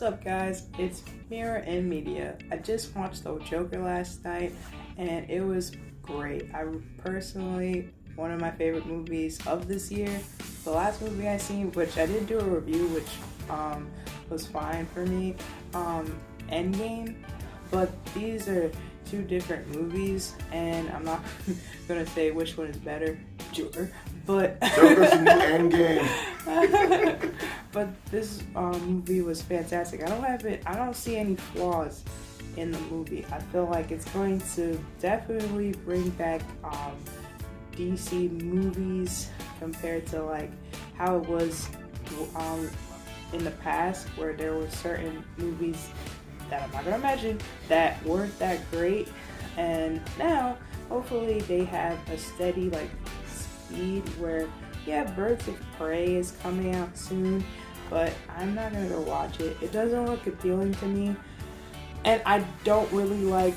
What's up, guys? It's Mirror and Media. I just watched The Joker last night, and it was great. I personally, one of my favorite movies of this year. The last movie I seen, which I did do a review, which was fine for me, Endgame. But these are two different movies, and I'm not gonna say which one is better. Joker, but Joker's new Endgame. But this movie was fantastic. I don't see any flaws in the movie. I feel like it's going to definitely bring back DC movies compared to like how it was in the past, where there were certain movies that I'm not gonna mention that weren't that great, and now hopefully they have a steady like speed where Birds of Prey is coming out soon, but I'm not gonna go watch it. It doesn't look appealing to me, and I don't really like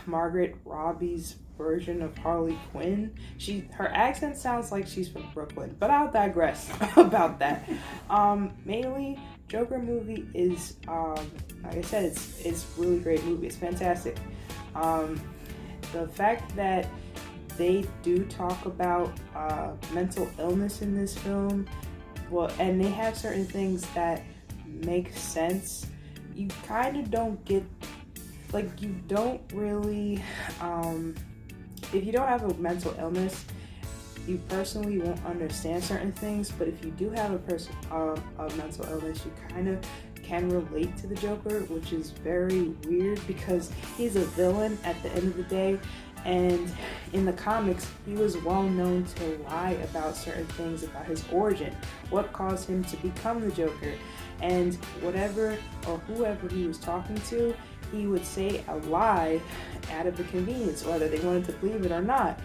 Margaret Robbie's version of Harley Quinn. Her accent sounds like she's from Brooklyn, but I'll digress about that. Mainly, Joker movie is like I said, it's really great movie. It's fantastic. The fact that they do talk about mental illness in this film, and they have certain things that make sense. You kind of don't get, like, you don't really, if you don't have a mental illness, you personally won't understand certain things, but if you do have a mental illness, you kind of can relate to the Joker, which is very weird because he's a villain at the end of the day. And in the comics, he was well known to lie about certain things about his origin, what caused him to become the Joker. And whatever or whoever he was talking to, he would say a lie out of the convenience, whether they wanted to believe it or not.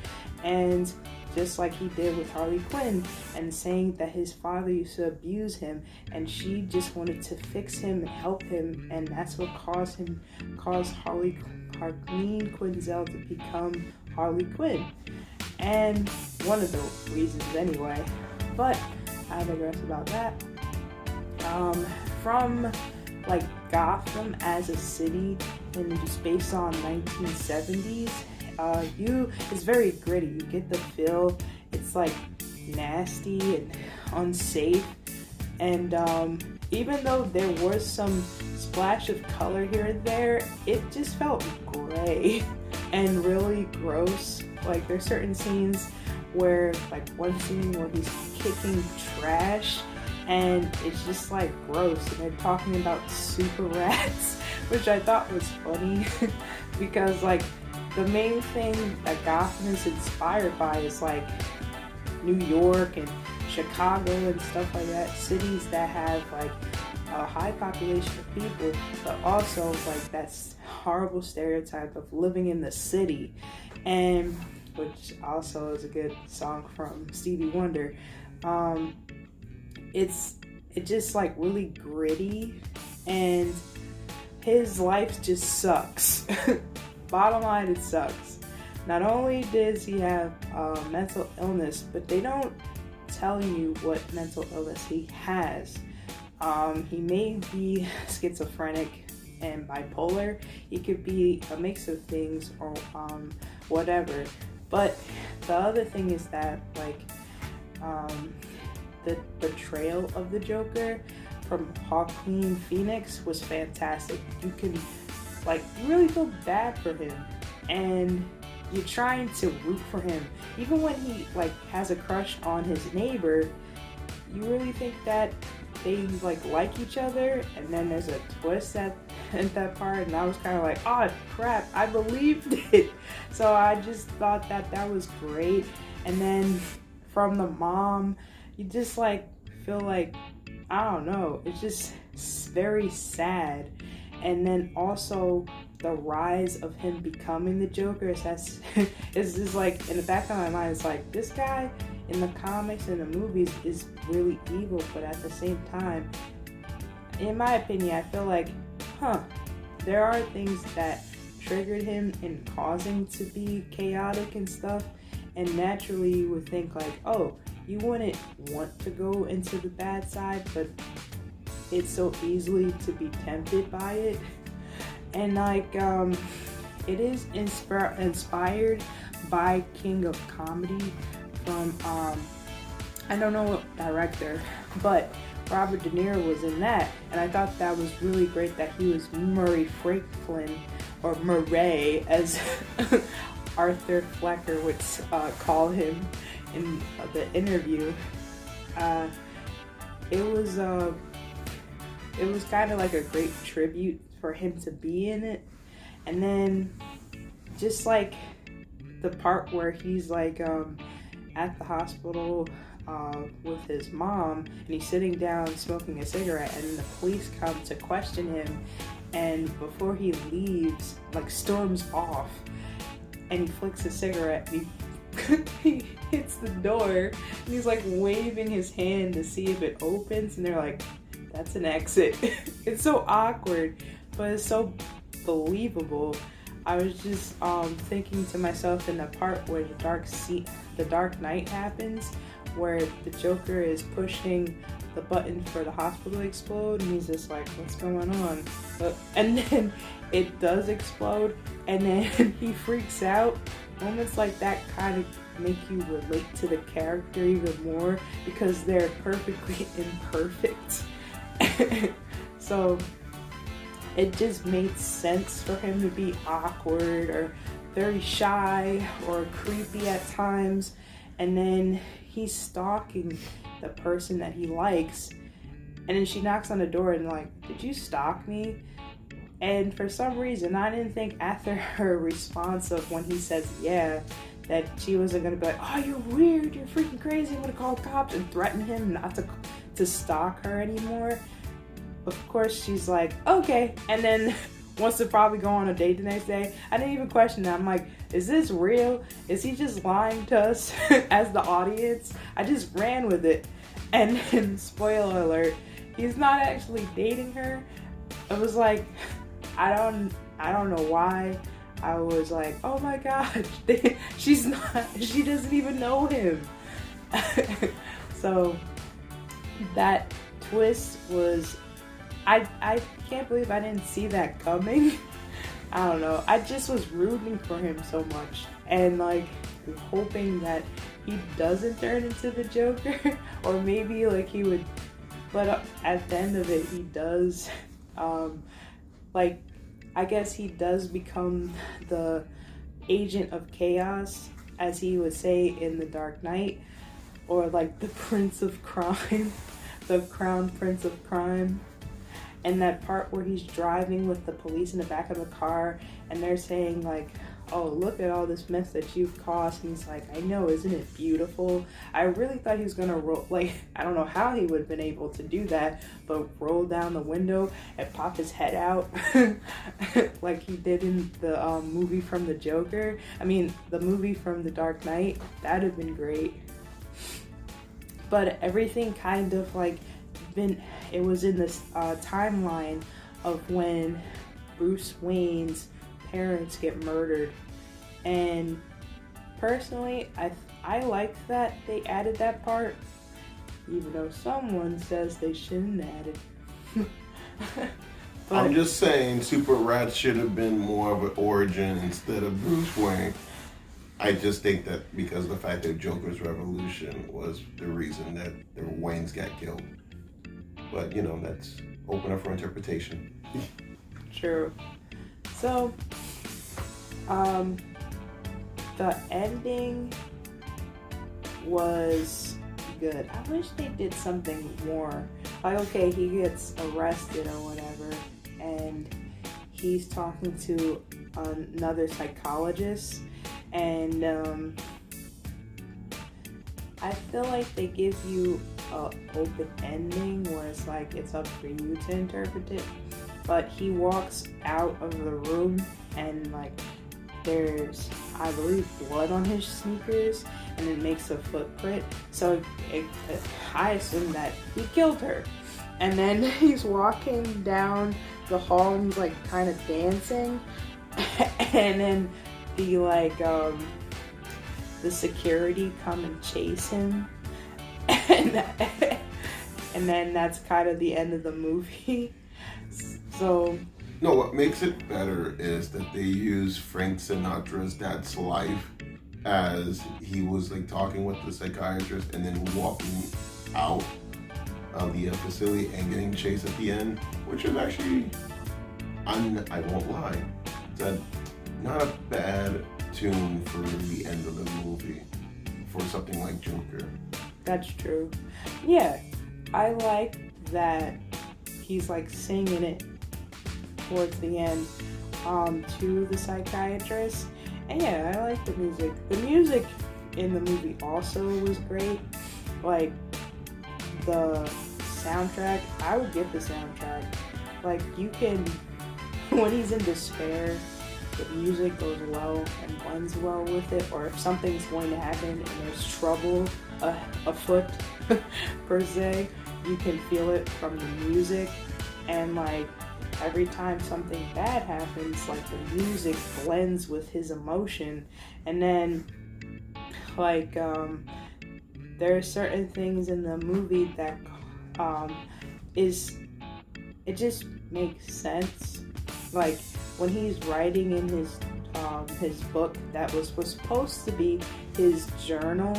And just like he did with Harley Quinn, and saying that his father used to abuse him, and she just wanted to fix him and help him, and that's what caused Harleen Quinzel to become Harley Quinn. And one of the reasons anyway. But I digress about that. From like Gotham as a city, and just based on 1970s, it's very gritty. You get the feel it's like nasty and unsafe, and even though there was some splash of color here and there, it just felt gray and really gross. Like there's certain scenes where, like one scene where he's kicking trash, and it's just like gross, and they're talking about super rats, which I thought was funny because like the main thing that Gotham is inspired by is like New York and Chicago and stuff like that, cities that have like a high population of people, but also like that horrible stereotype of living in the city, and which also is a good song from Stevie Wonder. It's just like really gritty, and his life just sucks. Bottom line, it sucks. Not only does he have mental illness, but they don't tell you what mental illness he has. He may be schizophrenic and bipolar. He could be a mix of things, or whatever. But the other thing is that like the portrayal of the Joker from Joaquin Phoenix was fantastic. You can you really feel bad for him, and you're trying to root for him. Even when he like has a crush on his neighbor, you really think that they like each other, and then there's a twist at that part, and I was kind of like, oh crap, I believed it. So I just thought that was great. And then from the mom, you just like feel like, I don't know, it's just very sad. And then also the rise of him becoming the Joker is just like in the back of my mind, it's like this guy in the comics and the movies is really evil, but at the same time, in my opinion, I feel like, there are things that triggered him in causing to be chaotic and stuff, and naturally you would think like, oh, you wouldn't want to go into the bad side, but it's so easily to be tempted by it. And like it is inspired by King of Comedy from I don't know what director, but Robert De Niro was in that, and I thought that was really great that he was Murray Franklin, or Murray as Arthur Flecker would call him in the interview. It was kind of like a great tribute for him to be in it. And then just like the part where he's like at the hospital with his mom, and he's sitting down smoking a cigarette, and the police come to question him, and before he leaves, like storms off, and he flicks a cigarette, and he hits the door, and he's like waving his hand to see if it opens, and they're like, that's an exit. It's so awkward, but it's so believable. I was just thinking to myself in the part where the Dark Knight happens, where the Joker is pushing the button for the hospital to explode, and he's just like, what's going on? And then it does explode, and then he freaks out. Moments like that kind of make you relate to the character even more, because they're perfectly imperfect. So it just made sense for him to be awkward or very shy or creepy at times, and then he's stalking the person that he likes, and then she knocks on the door and like, did you stalk me? And for some reason, I didn't think after her response of when he says yeah, that she wasn't gonna be like, oh, you're weird, you're freaking crazy, I'm gonna call cops, and threaten him not to stalk her anymore. Of course, she's like, okay, and then wants to probably go on a date the next day. I didn't even question that. I'm like, is this real? Is he just lying to us as the audience? I just ran with it. And then, spoiler alert, he's not actually dating her. It was like, I don't know why. I was like, oh my god, she doesn't even know him. So that twist was, I can't believe I didn't see that coming. I don't know. I just was rooting for him so much, and like hoping that he doesn't turn into the Joker, or maybe like he would, but at the end of it he does. Like, I guess he does become the agent of chaos, as he would say in The Dark Knight, or like the Prince of Crime, the Crown Prince of Crime. And that part where he's driving with the police in the back of the car, and they're saying like, oh, look at all this mess that you've caused. And he's like, I know, isn't it beautiful? I really thought he was gonna roll, like, I don't know how he would have been able to do that, but roll down the window and pop his head out like he did in the movie from the Joker. I mean, the movie from The Dark Knight, that'd have been great. But everything kind of like it was in this timeline of when Bruce Wayne's parents get murdered, and personally I like that they added that part, even though someone says they shouldn't add it. But I'm just saying Super Rat should have been more of an origin instead of Bruce Wayne. I just think that because of the fact that Joker's Revolution was the reason that the Waynes got killed. But, you know, that's open up for interpretation. True. So, the ending was good. I wish they did something more. Like, okay, he gets arrested or whatever, and he's talking to another psychologist, and I feel like they give you an open ending where it's like it's up for you to interpret it. But he walks out of the room and like there's, I believe, blood on his sneakers, and it makes a footprint. So I assume that he killed her. And then he's walking down the hall and he's like kind of dancing, and then the security come and chase him, and and then that's kind of the end of the movie. So No, what makes it better is that they use Frank Sinatra's dad's life as he was like talking with the psychiatrist and then walking out of the facility and getting chased at the end, which is actually, I won't lie, it's not a bad tune for the end of the movie for something like Joker. that's true. Yeah, I like that he's like singing it towards the end to the psychiatrist. And yeah, I like the music. The music in the movie also was great. Like the soundtrack, I would give the soundtrack. Like you can, when he's in despair, the music goes well and blends well with it. Or if something's going to happen and there's trouble afoot per se, you can feel it from the music. And like every time something bad happens, like the music blends with his emotion. And then like there are certain things in the movie that it just makes sense. Like when he's writing in his book that was supposed to be his journal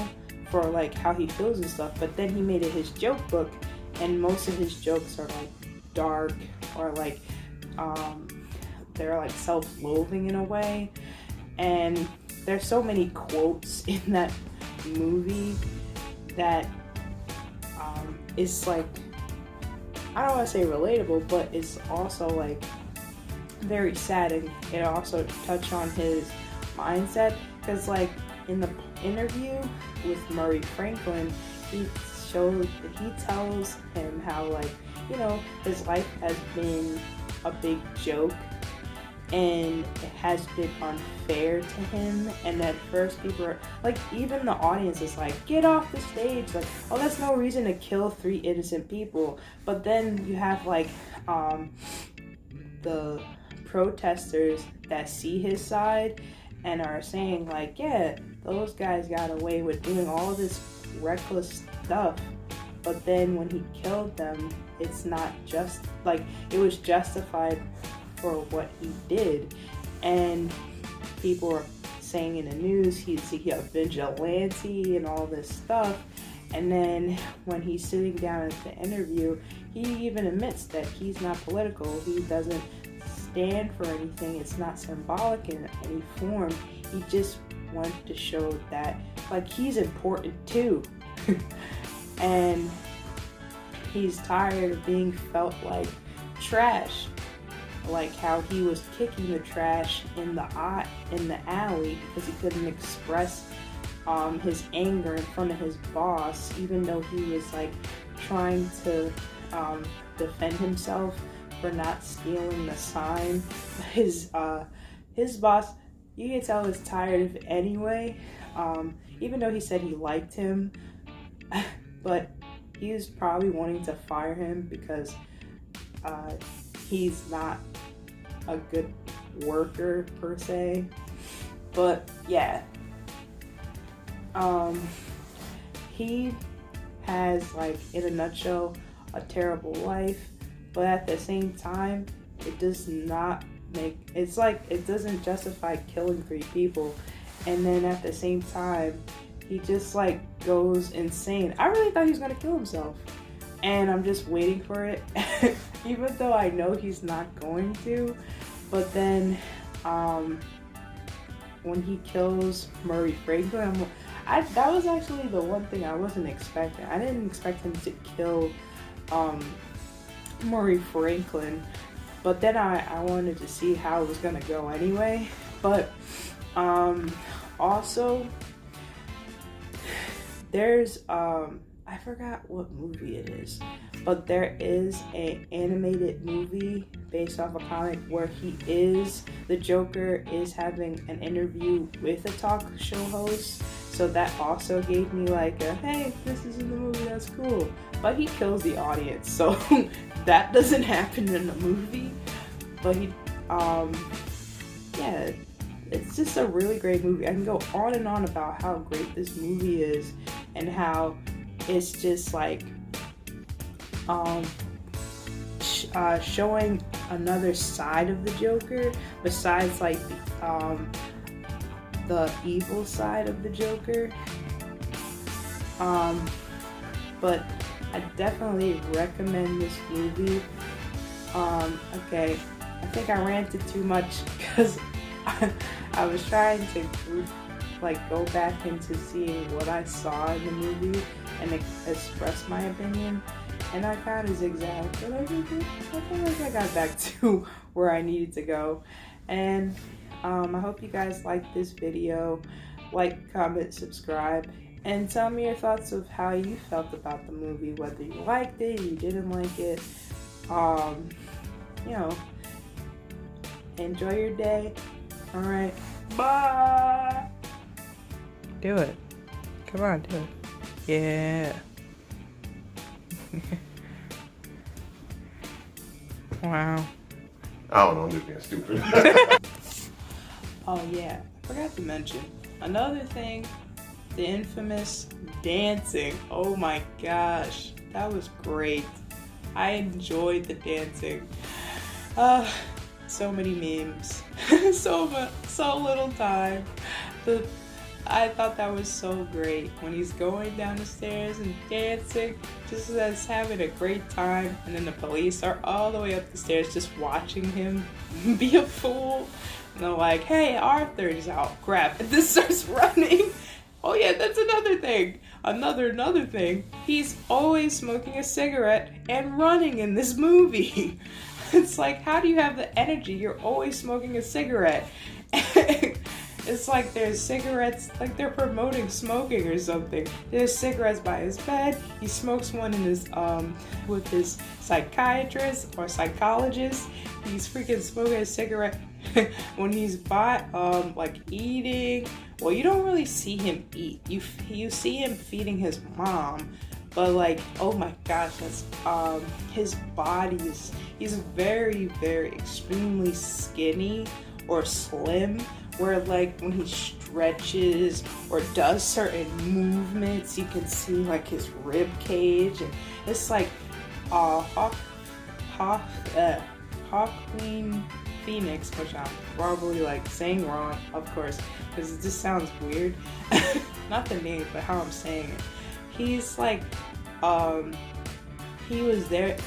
for like how he feels and stuff, but then he made it his joke book, and most of his jokes are like dark or like they're like self-loathing in a way. And there's so many quotes in that movie that is like, I don't want to say relatable, but it's also like very sad, and it also touched on his mindset, because like in the interview with Murray Franklin, he tells him how like, you know, his life has been a big joke and it has been unfair to him, and at first people are like, even the audience is like, get off the stage, like, oh, that's no reason to kill 3 innocent people. But then you have like the protesters that see his side and are saying like, yeah, those guys got away with doing all this reckless stuff, but then when he killed them, it's not just like, it was justified for what he did. And people are saying in the news he's a vigilante and all this stuff. And then when he's sitting down at the interview, he even admits that he's not political. He doesn't stand for anything. It's not symbolic in any form. He just wanted to show that like he's important too. And he's tired of being felt like trash, like how he was kicking the trash in the alley because he couldn't express his anger in front of his boss, even though he was like trying to defend himself for not stealing the sign. His boss, you can tell, is tired of it anyway, even though he said he liked him, but he was probably wanting to fire him because he's not a good worker per se. But yeah, he has, like, in a nutshell, a terrible life, but at the same time, it does not it's like, it doesn't justify killing 3 people, and then at the same time, he just like goes insane. I really thought he was gonna kill himself, and I'm just waiting for it, even though I know he's not going to. But then, when he kills Murray Franklin, that was actually the one thing I wasn't expecting. I didn't expect him to kill Murray Franklin, but then I wanted to see how it was gonna go anyway. But also, there's I forgot what movie it is, but there is an animated movie based off a comic where the Joker is having an interview with a talk show host. So that also gave me like a, hey, this is in the movie, that's cool. But he kills the audience, so that doesn't happen in the movie. But yeah, it's just a really great movie. I can go on and on about how great this movie is and how it's just like, um, showing another side of the Joker besides like the evil side of the Joker. But I definitely recommend this movie. Okay, I think I ranted too much because I was trying to go back into seeing what I saw in the movie and express my opinion, and I kind of zigzagged, but I feel like I got back to where I needed to go. And I hope you guys liked this video. Like, comment, subscribe, and tell me your thoughts of how you felt about the movie, whether you liked it, you didn't like it. You know, enjoy your day. All right, bye. Do it. Come on, do it. Yeah. Wow. I don't know, I'm just being stupid. Oh yeah, I forgot to mention another thing, the infamous dancing. Oh my gosh, that was great. I enjoyed the dancing. So many memes, so little time. I thought that was so great when he's going down the stairs and dancing, just as having a great time, and then the police are all the way up the stairs just watching him be a fool. And they're like, "Hey, Arthur is out, crap!" And this starts running. Oh yeah, that's another thing. Another thing. He's always smoking a cigarette and running in this movie. It's like, how do you have the energy? You're always smoking a cigarette. It's like there's cigarettes, like they're promoting smoking or something. There's cigarettes by his bed. He smokes one in his with his psychiatrist or psychologist. He's freaking smoking a cigarette when he's like eating. Well, you don't really see him eat. You see him feeding his mom, but like, oh my gosh, that's his body is, he's very, very extremely skinny or slim, where like when he stretches or does certain movements, you can see like his rib cage, and it's like Joaquin Phoenix, which I'm probably like saying wrong, of course, because it just sounds weird. Not the name, but how I'm saying it. He's like, he was there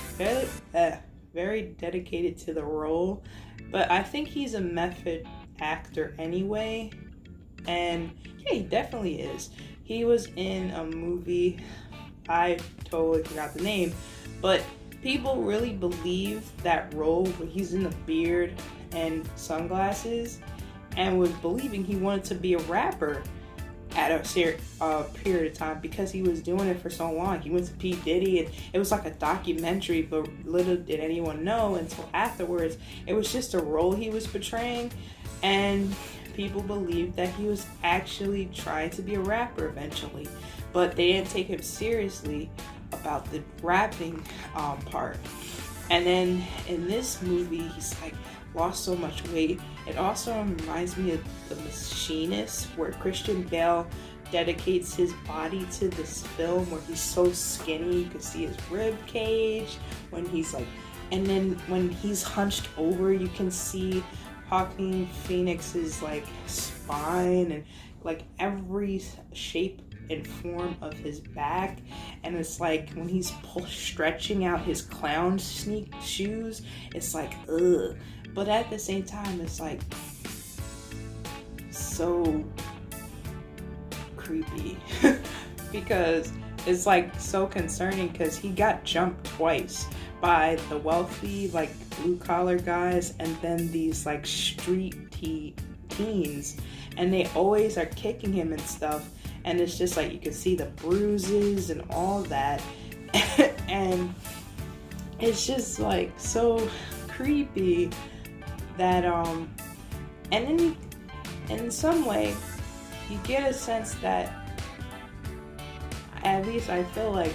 very dedicated to the role, but I think he's a method actor anyway, and yeah, he definitely is. He was in a movie, I totally forgot the name, but people really believe that role where he's in the beard and sunglasses, and was believing he wanted to be a rapper at a period of time because he was doing it for so long. He went to P. Diddy, and it was like a documentary, but little did anyone know until afterwards it was just a role he was portraying, and people believed that he was actually trying to be a rapper eventually, but they didn't take him seriously about the rapping part. And then in this movie, he's like lost so much weight. It also reminds me of The Machinist, where Christian Bale dedicates his body to this film where he's so skinny, you can see his rib cage when he's like, and then when he's hunched over, you can see Joaquin Phoenix's like spine and like every shape and form of his back. And it's like when he's stretching out his clown sneak shoes, it's like ugh, but at the same time it's like so creepy because it's like so concerning, because he got jumped twice by the wealthy like blue collar guys and then these like street teens, and they always are kicking him and stuff, and it's just like you can see the bruises and all that and it's just like so creepy that and then in some way you get a sense that, at least I feel like,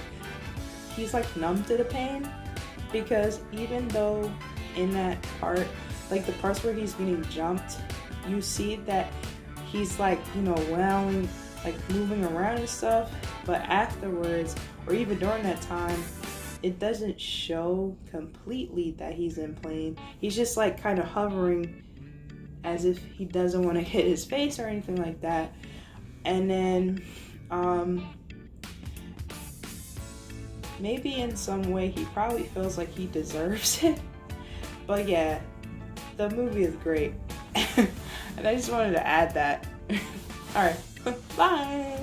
he's like numb to the pain, because even though in that part, like the parts where he's getting jumped, you see that he's like, you know, wailing, like moving around and stuff, but afterwards, or even during that time, it doesn't show completely that he's in pain. He's just like kind of hovering as if he doesn't want to hit his face or anything like that. And then maybe in some way he probably feels like he deserves it. But yeah, the movie is great. And I just wanted to add that. Alright, bye!